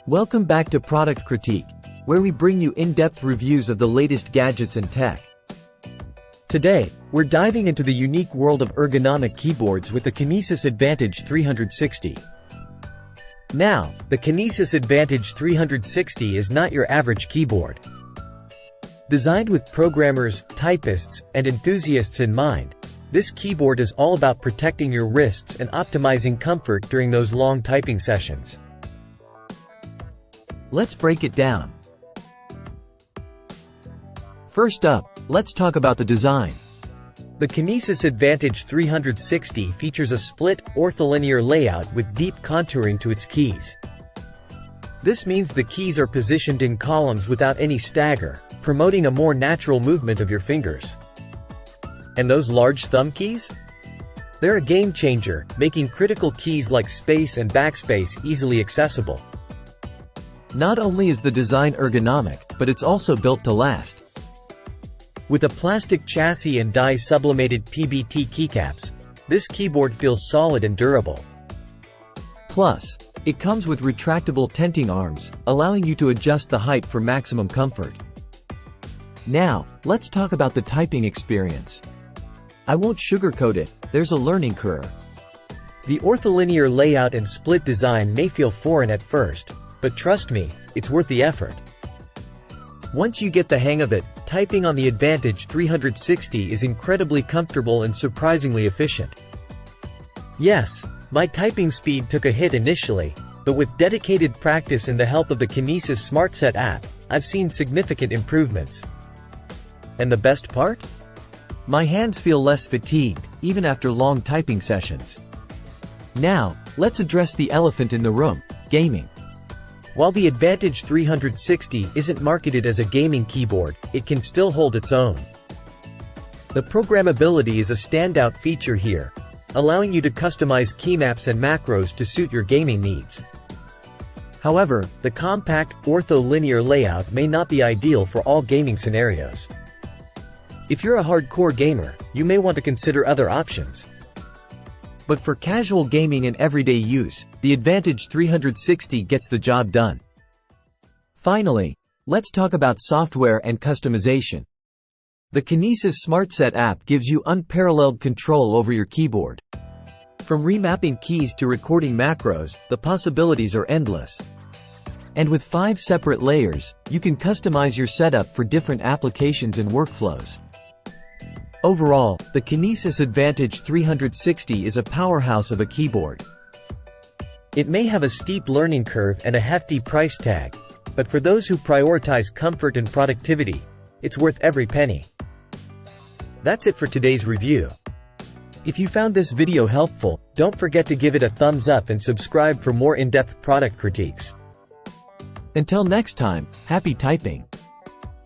Welcome back to Product Critique, where we bring you in-depth reviews of the latest gadgets and tech. Today, we're diving into the unique world of ergonomic keyboards with the Kinesis Advantage360. Now, the Kinesis Advantage360 is not your average keyboard. Designed with programmers, typists, and enthusiasts in mind, this keyboard is all about protecting your wrists and optimizing comfort during those long typing sessions. Let's break it down. First up, let's talk about the design. The Kinesis Advantage360 features a split, ortholinear layout with deep contouring to its keys. This means the keys are positioned in columns without any stagger, promoting a more natural movement of your fingers. And those large thumb keys? They're a game changer, making critical keys like space and backspace easily accessible. Not only is the design ergonomic, but it's also built to last. With a plastic chassis and dye-sublimated PBT keycaps, this keyboard feels solid and durable. Plus, it comes with retractable tenting arms, allowing you to adjust the height for maximum comfort. Now, let's talk about the typing experience. I won't sugarcoat it, there's a learning curve. The ortholinear layout and split design may feel foreign at first, but trust me, it's worth the effort. Once you get the hang of it, typing on the Advantage360 is incredibly comfortable and surprisingly efficient. Yes, my typing speed took a hit initially, but with dedicated practice and the help of the Kinesis SmartSet app, I've seen significant improvements. And the best part? My hands feel less fatigued, even after long typing sessions. Now, let's address the elephant in the room: gaming. While the Advantage360 isn't marketed as a gaming keyboard, it can still hold its own. The programmability is a standout feature here, allowing you to customize keymaps and macros to suit your gaming needs. However, the compact, ortholinear layout may not be ideal for all gaming scenarios. If you're a hardcore gamer, you may want to consider other options. But for casual gaming and everyday use, the Advantage360 gets the job done. Finally, let's talk about software and customization. The Kinesis SmartSet app gives you unparalleled control over your keyboard. From remapping keys to recording macros, the possibilities are endless. And with 5 separate layers, you can customize your setup for different applications and workflows. Overall, the Kinesis Advantage360 is a powerhouse of a keyboard. It may have a steep learning curve and a hefty price tag, but for those who prioritize comfort and productivity, it's worth every penny. That's it for today's review. If you found this video helpful, don't forget to give it a thumbs up and subscribe for more in-depth product critiques. Until next time, happy typing!